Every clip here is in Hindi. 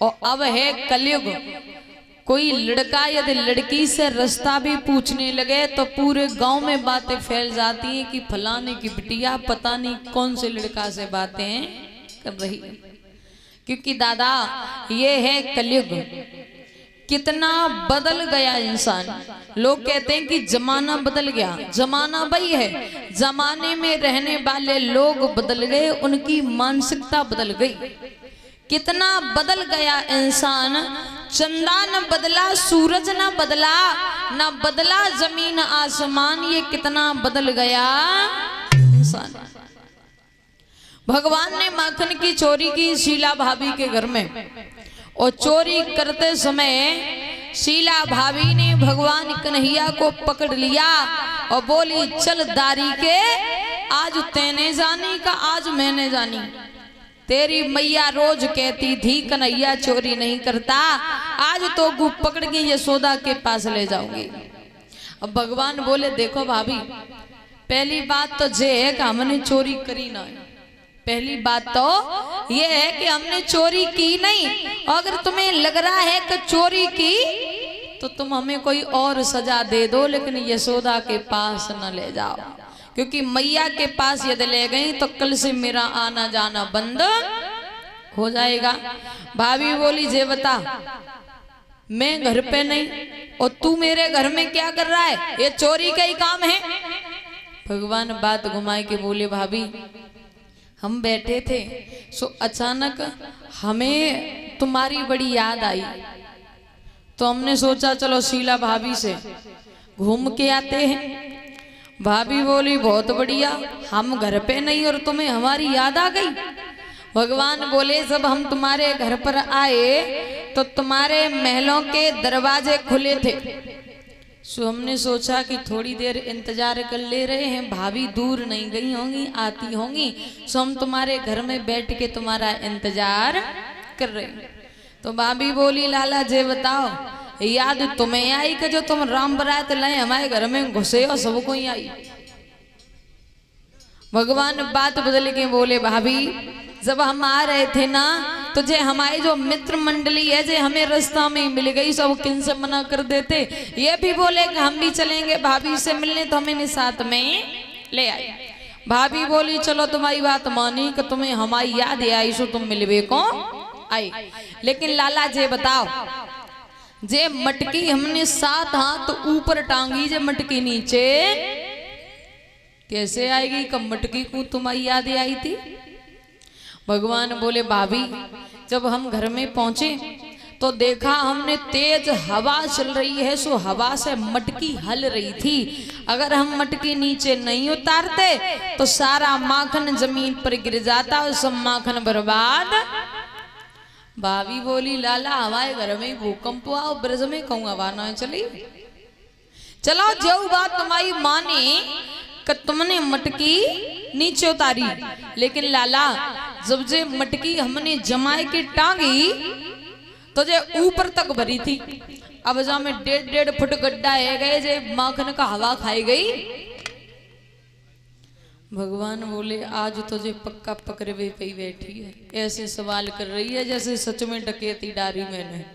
और अब है कलयुग। कोई लड़का यदि लड़की से रास्ता भी पूछने लगे तो पूरे गांव में बातें फैल जाती हैं कि फलाने की बिटिया पता नहीं कौन से लड़का से बातें कर रही है। क्योंकि दादा ये है कलयुग। कितना बदल गया इंसान। लोग कहते हैं कि जमाना बदल गया, जमाना वही है, जमाने में रहने वाले लोग बदल गए, उनकी मानसिकता बदल गई। कितना बदल गया इंसान। चंदा न बदला, सूरज न बदला, न बदला जमीन आसमान, ये कितना बदल गया इंसान। भगवान ने माखन की चोरी की शीला भाभी के घर में, और चोरी करते समय शीला भाभी ने भगवान कन्हैया को पकड़ लिया और बोली, चल दारी के, आज तैने जानी का आज मैंने जानी। तेरी मैया रोज कहती थी कन्हैया चोरी नहीं करता, आज तो गु पकड़ के यशोदा के पास ले जाऊंगी। अब भगवान बोले, देखो भाभी, पहली बात तो ये है कि हमने चोरी करी ना है। पहली बात तो ये है कि हमने चोरी की नहीं। अगर तुम्हें लग रहा है कि चोरी की तो तुम हमें कोई और सजा दे दो, लेकिन यशोदा के पास न ले जाओ, क्योंकि मैया के पास यदि ले गई तो कल से मेरा आना जाना बंद हो जाएगा। भाभी बोली, जे बता, मैं घर पे नहीं और तू मेरे घर में क्या कर रहा है, ये चोरी का ही काम है। भगवान बात घुमाए के बोले, भाभी हम बैठे थे सो अचानक हमें तुम्हारी बड़ी याद आई, तो हमने सोचा चलो शीला भाभी से घूम के आते हैं। भाभी बोली, बहुत बढ़िया, हम घर पे नहीं और तुम्हें हमारी याद आ गई। भगवान बोले, जब हम तुम्हारे घर पर आए तो तुम्हारे महलों के दरवाजे खुले थे, सो हमने सोचा कि थोड़ी देर इंतजार कर ले रहे हैं, भाभी दूर नहीं गई होंगी, आती होंगी, सो हम तुम्हारे घर में बैठ के तुम्हारा इंतजार कर रहे हैं। तो भाभी बोली, लाला जे बताओ, याद तुम्हें आई कि जो तुम राम बरात लाए हमारे घर में घुसे हो, सबको ही आई। भगवान बात बदल के बोले, भाभी जब हम आ रहे थे ना, तो जे हमारी जो मित्र मंडली है, जे हमें रास्ता में मिल गई, सब किन से मना कर देते। ये भी बोले कि हम भी चलेंगे भाभी से मिलने, तो हमें साथ में ले आई। भाभी बोली, चलो तुम्हारी बात मानी कि तुम्हें हमारी याद आई, सो तुम मिलवे को आई। लेकिन लाला जे बताओ, जे मटकी हमने 7 हाथ ऊपर टांगी, जे मटकी नीचे कैसे आएगी? कब मटकी को तुम्हारी याद आई थी? भगवान बोले, भाभी जब हम घर में पहुंचे तो देखा हमने तेज हवा चल रही है, सो हवा से मटकी हल रही थी। अगर हम मटकी नीचे नहीं उतारते तो सारा माखन जमीन पर गिर जाता और सब माखन बर्बाद। भाभी बोली, लाला हमारे घर में भूकंप हुआ और ब्रज में कहूँ हवा न चली। चलो जो बात तुम्हारी माने कि तुमने मटकी नीचे उतारी, लेकिन लाला जब जे मटकी हमने जमाए के टांगी तो जे ऊपर तक भरी थी, अब जा में 1.5 फुट गड्ढा है गए, जे माखन का हवा खाई गई। भगवान बोले, आज तो जे पक्का पकड़वे पे बैठी है, ऐसे सवाल कर रही है जैसे सच में डकैती डारी मैंने।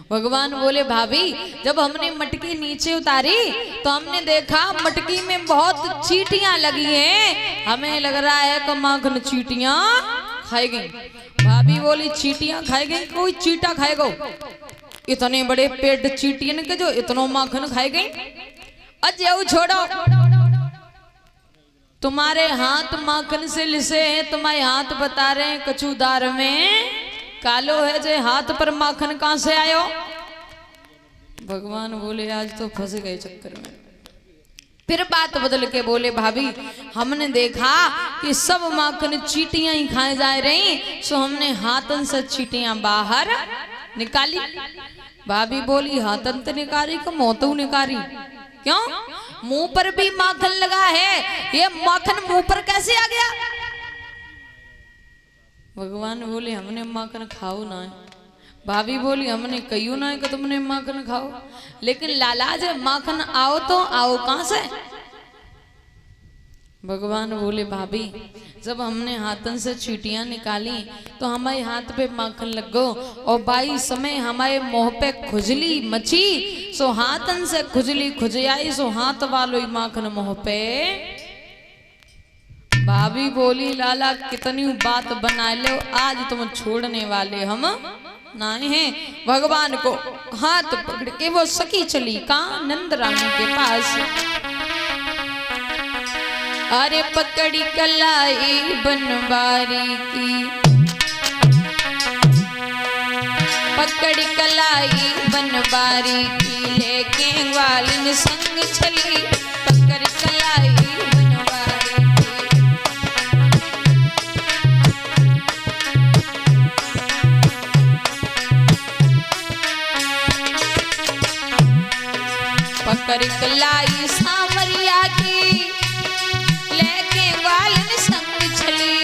भगवान बोले, भाभी जब हमने मटकी नीचे उतारी तो हमने देखा मटकी में बहुत चींटियां लगी हैं, हमें लग रहा है कि माखन चींटियां खाई गई। भाभी बोली, चींटियां खाई गई? कोई चींटा खाएगा? इतने बड़े पेट चींटियन के जो इतनो माखन खाई गई। अजय छोड़ो, तुम्हारे हाथ माखन से लिसे हैं, तुम्हारे हाथ बता रहे हैं कचूदार में कालो है, जे हाथ पर माखन कहां से आयो? भगवान बोले, आज तो फंस गए चक्कर में। फिर बात बदल के बोले, भाभी हमने देखा कि सब माखन चींटियां ही खाए जा रही, सो हमने हाथन से चींटियां बाहर निकाली। भाभी बोली, हाथन तो निकाली कि मोतू निकाली? क्यों? मुंह पर भी माखन लगा है, ये माखन मुंह पर कैसे आ गया? भगवान बोले, हमने माखन खाओ ना है। भाभी बोली, हमने कहियो ना है कि तुमने माखन खाओ, लेकिन लाला जे माखन आओ तो आओ कहां से? भगवान बोले, भाभी जब हमने हाथन से चीटियां निकाली तो हमारे हाथ पे माखन लग गो और बाई समय हमारे मुंह पे खुजली मची, सो हाथन से खुजली खुज आई, सो हाथ वालो ही माखन मुंह पे। भाभी बोली लाला कितनी बात बना लो, आज तुम छोड़ने वाले हम नहीं हैं। भगवान को हाथ पकड़ के वो सखी चली कहाँ, नंद रानी के पास। अरे पकड़ी कलाई बनवारी की, पकड़ी कलाई बनवारी की, लेके ग्वालिन संग चली, पकड़ कलाई बनवारी की। पकड़ कलाई सामरिया की, लेके ग्वालिन संग चली।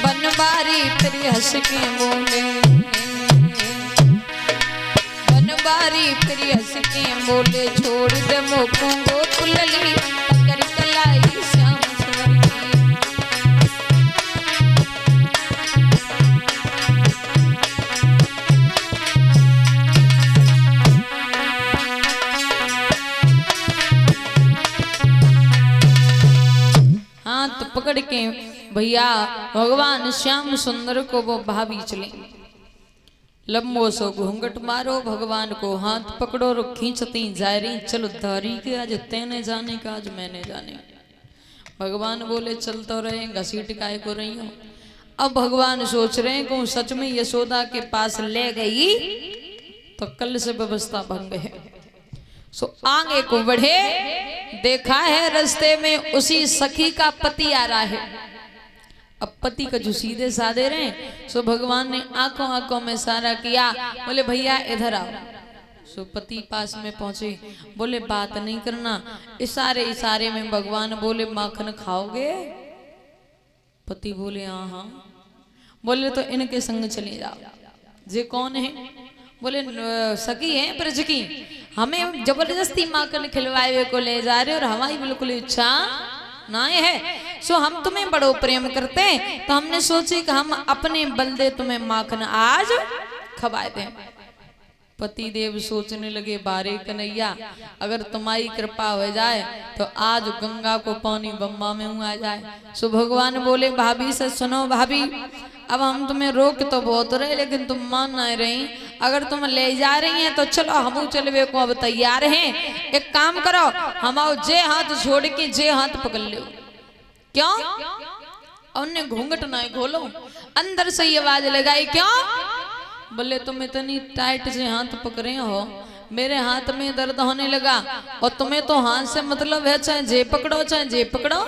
बनवारी फिर हंस के बोले, बनवारी फिर हंस के बोले, छोड़ दे मोको गोकुलली, पकड़ कलाई श्याम सुंदर की। हाथ पकड़ के भैया भगवान श्याम सुंदर को वो भाभी चले। लंबो सो घूंघट मारो, भगवान को हाथ पकड़ो और खींचती जा रही, चलो धारी के आज तेने जाने का, आज मैंने जाने। भगवान बोले चल तो रहे, घसीट काय को रही हो। अब भगवान सोच रहे हैं कि सच में यशोदा के पास ले गई तो कल से व्यवस्था भंग है। सो आगे को बढ़े, देखा है रास्ते में उसी सखी का पति आ रहा है। अब पति का जो सीधे साधे रहे, सो भगवान ने आंखों आंखों में सारा किया, बोले भैया इधर आओ। सो पति पास में पहुंचे, बोले बात नहीं करना। इशारे इशारे में भगवान बोले माखन खाओगे? पति बोले हाँ हाँ। बोले तो इनके संग चले जाओ। जे कौन है? बोले सखी है ब्रज की, हमें जबरदस्ती माखन खिलवाए को ले जा रहे और हमारी बिल्कुल इच्छा ना है। सो हम तुम्हें बड़ो प्रेम करते हैं, तो हमने सोचे कि हम अपने बलदे तुम्हें माखन आज खवाए दें। पति देव सोचने लगे बारे कन्हैया, अगर तुम्हारी कृपा हो जाए तो आज गंगा को पानी बम्बा में आ जाए। सो भगवान बोले भाभी से सुनो भाभी, अब हम तुम्हें रोक तो बहुत रहे लेकिन तुम मान नहीं रही। अगर तुम ले जा रही हैं तो चलो हम चलवे को अब तैयार हैं। एक काम करो, हम आओ जे हाथ छोड़ के जे हाथ पकड़ लो। क्यों? उन्हें घूंघट ना खोलो। अंदर से ये आवाज लगाई, क्यों? बोले तुम इतनी टाइट से हाथ पकड़े हो, मेरे हाथ में दर्द होने लगा और तुम्हें तो हाथ से मतलब है, चाहे जे पकड़ो चाहे जे पकड़ो।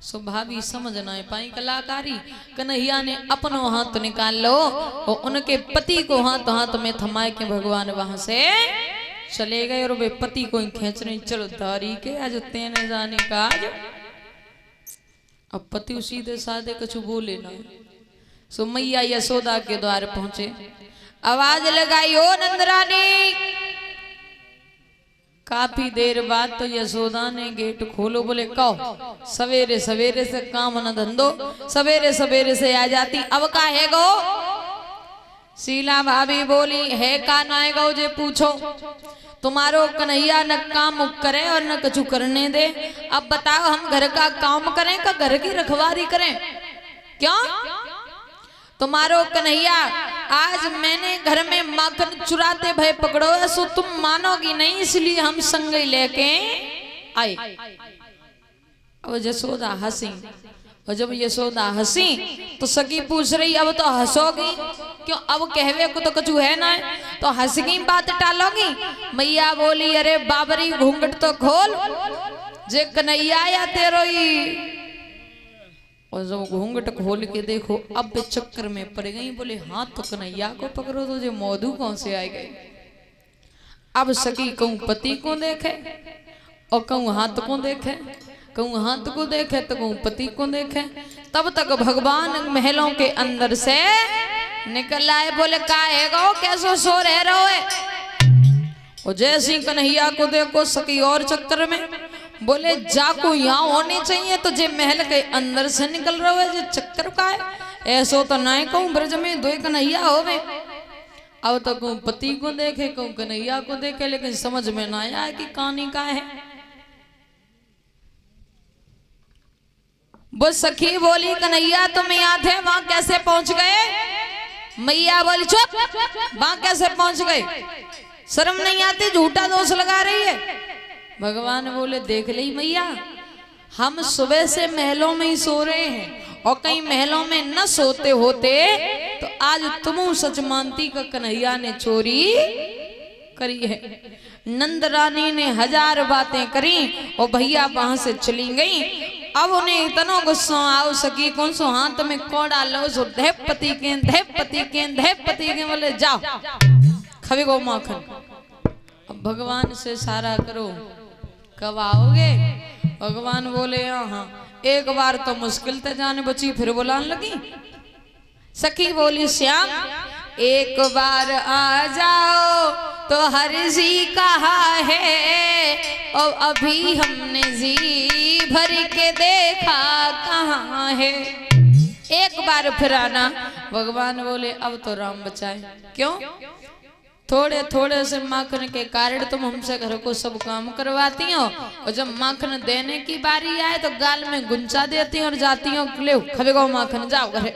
सो भाभी समझ ना पाई कलाकारी। कन्हैया ने अपनो हाथ निकाल लो और उनके पति को हाथ हाथ में थमाए के भगवान वहां से चले गए और वे पति को खींच रहे, चलो धारी के आज तेने जाने का आज। अब पति सीधे साधे कुछ बोले ना। सो मैया यशोदा के द्वार पहुंचे, आवाज लगाई, ओ नंदरानी। काफी देर बाद तो यशोदा ने गेट खोलो। बोले कहो सवेरे सवेरे से काम न धंधो, सवेरे सवेरे से आ जाती, अब का है गो? शीला भाभी बोली है का ना है गो जे पूछो, तुम्हारो कन्हैया न काम करे और न कछु करने दे। अब बताओ हम घर का काम करें का घर की रखवारी करें? क्यों? तुम्हारो कन्हैया आज मैंने घर में माखन चुराते भय पकड़ो है, सो तुम मानोगी नहीं, इसलिए हम संग लेके आए। अब यशोदा हंसी, और जब यशोदा हंसी तो सखी पूछ रही अब तो हंसोगी क्यों? अब कहवे को तो कुछ है ना, तो हंस की बात टालोगी? मैया बोली अरे बाबरी घूंघट तो खोल, जे कन्हैया या तेरो ही। और जब घूंघट खोल के देखो अब चक्कर में पड़ गई। बोले हाँ तो कन्हैया को पकड़ो तो जो मौधू कौन से आ गई। अब सखी कहूँ पति को देखे और कहूँ हाथ को देखे, कहूँ हाथ को देखे तो कहूँ पति को देखे। तब तक भगवान महलों के अंदर से निकल आए। बोले का है गो कैसो सो रह रहो है? और जैसे ही कन्हैया को देखो सखी और चक्कर में बोले जाको यहाँ होने चाहिए तो जे महल के अंदर से निकल रहा है, जे चक्कर का है ऐसो तो ना कहूँ ब्रज में दो कन्हैया होवे। अब तो कहूँ पति को देखे कहूँ कन्हैया को देखे, लेकिन समझ में ना आया कि कहानी का है। वो सखी बोली कन्हैया तुम यहाँ थे वहां कैसे पहुंच गए? मैया बोली चुप, वहां कैसे पहुंच गए? शर्म नहीं आती, झूठा दोष लगा रही है। भगवान बोले देख ली मैया, हम सुबह से महलों में ही सो रहे हैं और कई महलों में न सोते होते तो आज तुम सच मानती का कन्हैया ने चोरी करी है। नंद रानी ने 1000 बातें करी और भैया वहां से चली गई। अब उन्हें इतना गुस्सा आओ सकी कौन सो हाथ में को डालो सो धैपति के बोले जाओ खबे गो माखन। अब भगवान से सारा करो कब आओगे? भगवान बोले हाँ, एक बार तो मुश्किल ते जाने बची, फिर बुलाने लगी। सखी बोली श्याम एक बार आ जाओ तो हर जी कहा है और अभी हमने जी भर के देखा कहाँ है। एक बार फिर आना। भगवान बोले अब तो राम बचाए। क्यों? थोड़े थोड़े से माखन के कारण तुम हमसे घर को सब काम करवाती हो और जब माखन देने की बारी आए तो गाल में गुंचा देती हो और जाती हो ले खबेगो माखन जाओ घरे।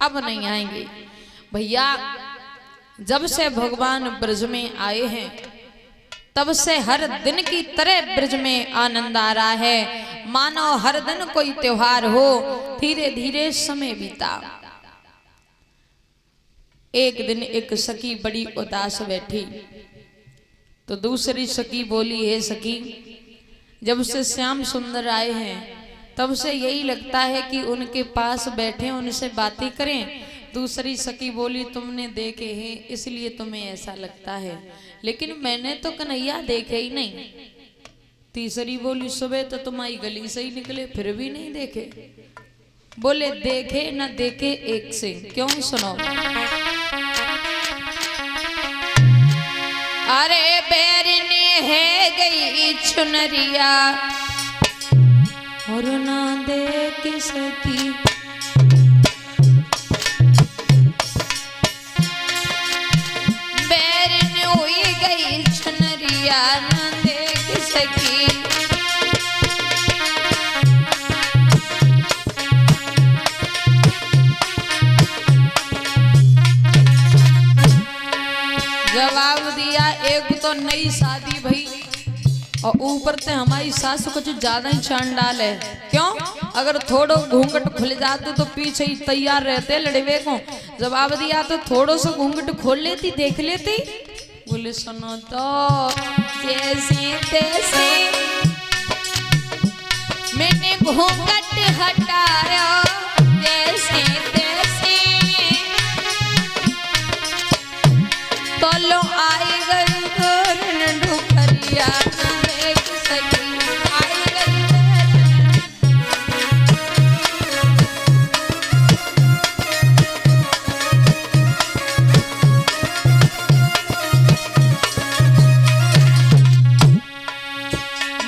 अब नहीं आएंगे। भैया जब से भगवान ब्रज में आए हैं तब से हर दिन की तरह ब्रज में आनंद आ रहा है, मानो हर दिन कोई त्योहार हो। धीरे धीरे समय बीता। एक दिन एक सखी बड़ी उदास बैठी तो दूसरी सखी बोली हे सखी जब से श्याम सुंदर आए हैं तब से यही लगता है कि उनके पास बैठे उनसे बातें करें। दूसरी सखी बोली तुमने देखे हैं इसलिए तुम्हें ऐसा लगता है, लेकिन मैंने तो कन्हैया देखे ही नहीं। तीसरी बोली सुबह तो तुम्हारी गली से ही निकले फिर भी नहीं देखे। बोले देखे न देखे एक से क्यों? सुनो। अरे बैरने है गई चुनरिया और ना देख सकी, बैरने हुई गई चुनरिया ना देख सकी। जवाब दिया एक तो नई शादी भई और ऊपर से हमारी सास कुछ ज्यादा ही चांडाल है। क्यों? अगर थोड़ो घूंघट खुल जाते तो पीछे ही तैयार रहते लड़वे को। जवाब दिया तो थोड़ो सा घूंघट खोल लेती देख लेती। बोले सुनो तो जैसे तैसे मैंने घूंघट हटाया जैसे तैसे तो लो आई गई गोरन डुकरिया देख सकी, आई गई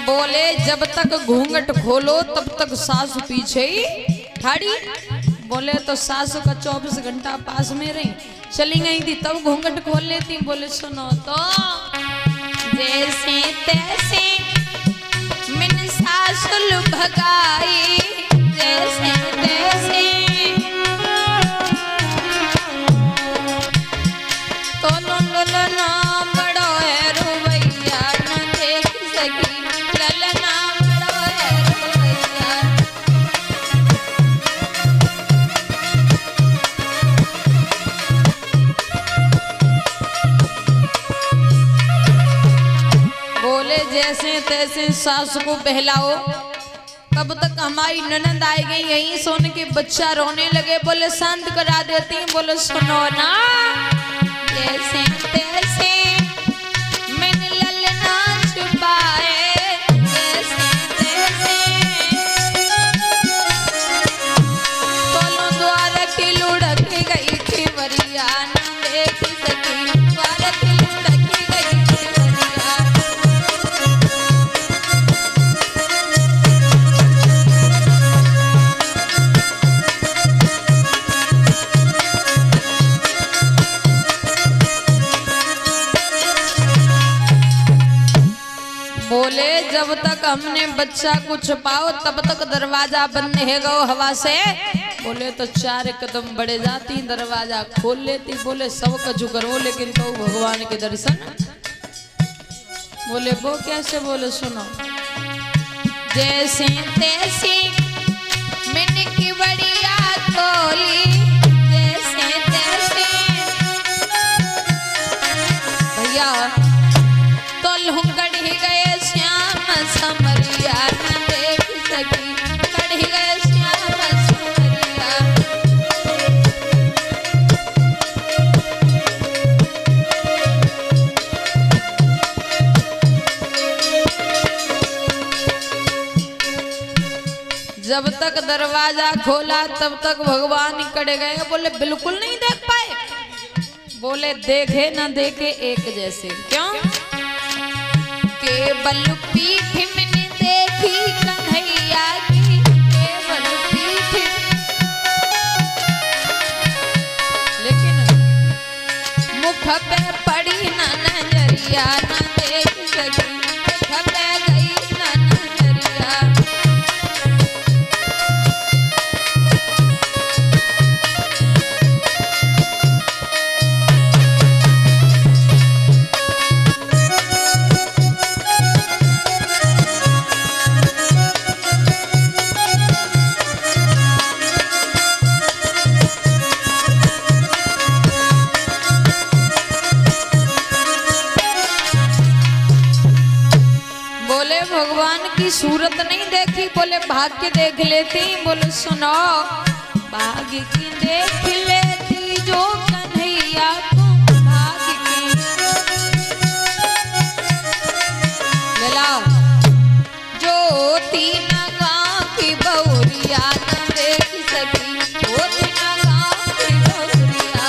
बोले जब तक घूंघट खोलो तब तक सासु पीछे ही ठाड़ी। बोले तो सासु का 24 घंटा पास में रही, चली गई थी तब घूंघट खोल लेती। बोले सुनो तो जैसे तैसे मैंने सासु भगाई जैसे तैसे तो ललना बड़ो है रुवैया न देख सकी, ललना बड़ो है रुवैया। बोले जैसे तैसे सास को बहलाओ। कब तक हमारी ननद आई गई यहीं सोने के बच्चा रोने लगे। बोले शांत करा देती। बोले सुनो ना जैसे तैसे मैंने ललना छुपाए जैसे तैसे दोनों द्वार की लुढ़क गई थी वरिया न देख सकी, द्वार की लुढ़क गई थी। हमने बच्चा को छुपाओ तब तक दरवाजा बंद है गो हवा से। बोले तो 4 कदम बढ़े जाती दरवाजा खोल लेती। बोले सब कछु करो लेकिन तो भगवान के दर्शन। बोले वो कैसे? बोले सुनो। जैसे तैसे मैंने की बढ़िया खोली, जैसे तैसे भैया तो लहू कढ़ी गए श्याम समरिया न देख सकी, कढ़ी गए श्याम समरिया। जब तक दरवाजा खोला तब तक भगवान कड़े गए। बोले बिल्कुल नहीं देख पाए। बोले देखे ना देखे एक जैसे। क्यों? केवल पीठ मैंने देखी कन्हैया की, केवल पीठ। लेकिन मुख पे पड़ी ना नजरिया ना देख सकी, मुख पे गई ना नजरिया। भगवान की सूरत नहीं देखी। बोले भाग्य देख लेती। बोले सुनो, भाग्य की देख लेती जो कन्हैया को भाग्य की। ले लाओ जो 3 गांव की बहुरिया न देख सकी, वो 3 गांव की बहुरिया।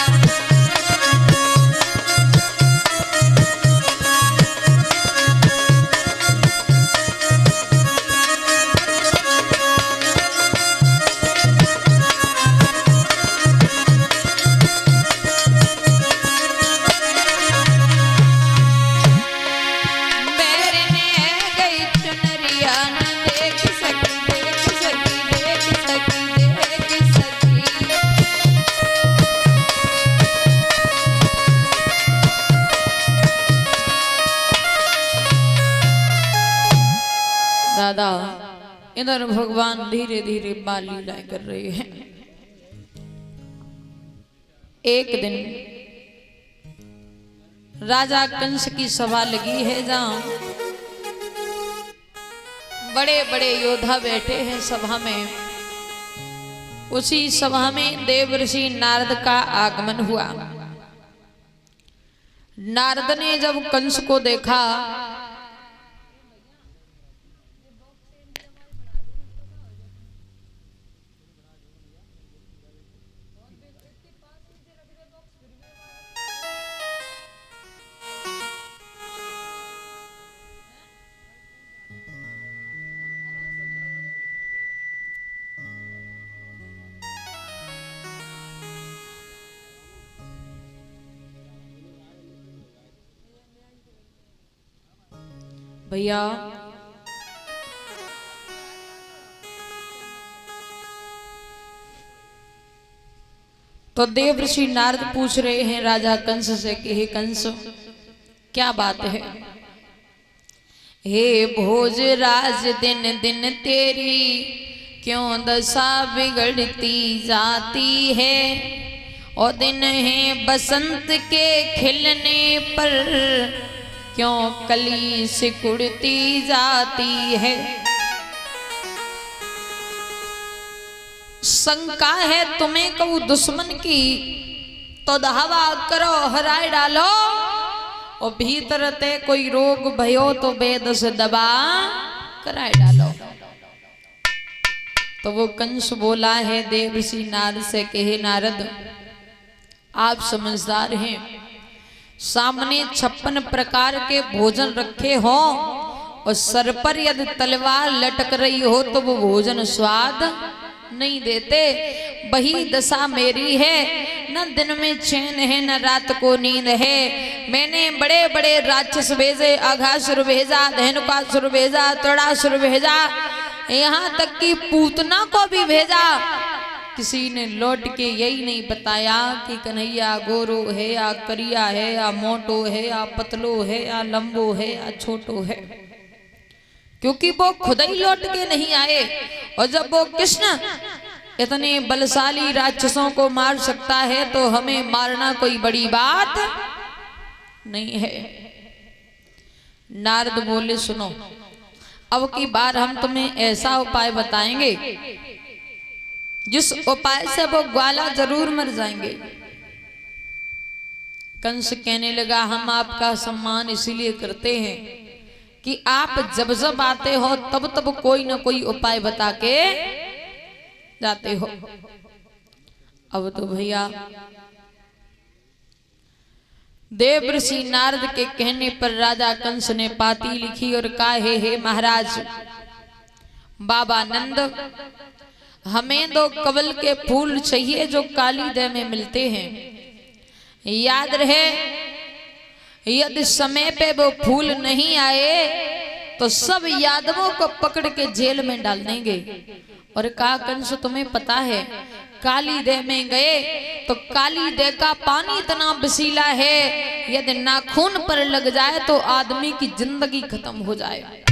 दादा इधर भगवान धीरे धीरे बाल लीलाएं कर रहे हैं। एक दिन राजा कंस की सभा लगी है, जहां बड़े बड़े योद्धा बैठे हैं सभा में। उसी सभा में देवर्षि नारद का आगमन हुआ। नारद ने जब कंस को देखा भैया तो देवर्षि नारद पूछ रहे हैं राजा कंस से कि हे कंस क्या बात है। हे भोजराज दिन दिन तेरी क्यों दशा बिगड़ती जाती है, और दिन है बसंत के खिलने पर क्यों कली सिकुड़ती जाती है। शंका है तुम्हें कहूं दुश्मन की, तो धावा करो हराए डालो, और भीतर ते कोई रोग भयो तो वेद से दबा कराए डालो। तो वो कंस बोला है देवर्षि नारद से कि हे नारद आप समझदार हैं, सामने 56 प्रकार के भोजन रखे हो और सर पर यदि तलवार लटक रही हो तो वो भोजन स्वाद नहीं देते। वही दशा मेरी है, न दिन में चैन है न रात को नींद है। मैंने बड़े बड़े राक्षस भेजे, अघासुर भेजा, धेनुकासुर भेजा, त्रिपुरासुर भेजा, यहाँ तक कि पूतना को भी भेजा। किसी ने लौट के यही नहीं बताया कि कन्हैया गोरो है या करिया है या मोटो है या पतलो है या लंबो है या छोटो है, क्योंकि वो खुद ही लौट के नहीं आए। और जब वो कृष्ण इतने बलशाली राक्षसों को मार सकता है तो हमें मारना कोई बड़ी बात नहीं है। नारद बोले सुनो, अब की बार हम तुम्हें ऐसा उपाय बताएंगे जिस उपाय से वो ग्वाला जरूर मर जाएंगे। कंस कहने लगा, हम आपका सम्मान इसीलिए करते हैं कि आप जब जब आते हो तब तब कोई ना कोई उपाय बता के जाते हो। अब तो भैया देवर्षि नारद के कहने पर राजा कंस ने पाती लिखी और कहा, हे महाराज बाबा नंद, हमें 2 कमल के फूल चाहिए जो काली दह में मिलते हैं। याद रहे, यदि समय पे वो फूल नहीं आए तो सब यादवों को पकड़ के जेल में डाल देंगे। और कहा, कंस तुम्हें पता है काली दह में गए तो काली दह का पानी इतना विषीला है, यदि नाखून पर लग जाए तो आदमी की जिंदगी खत्म हो जाए।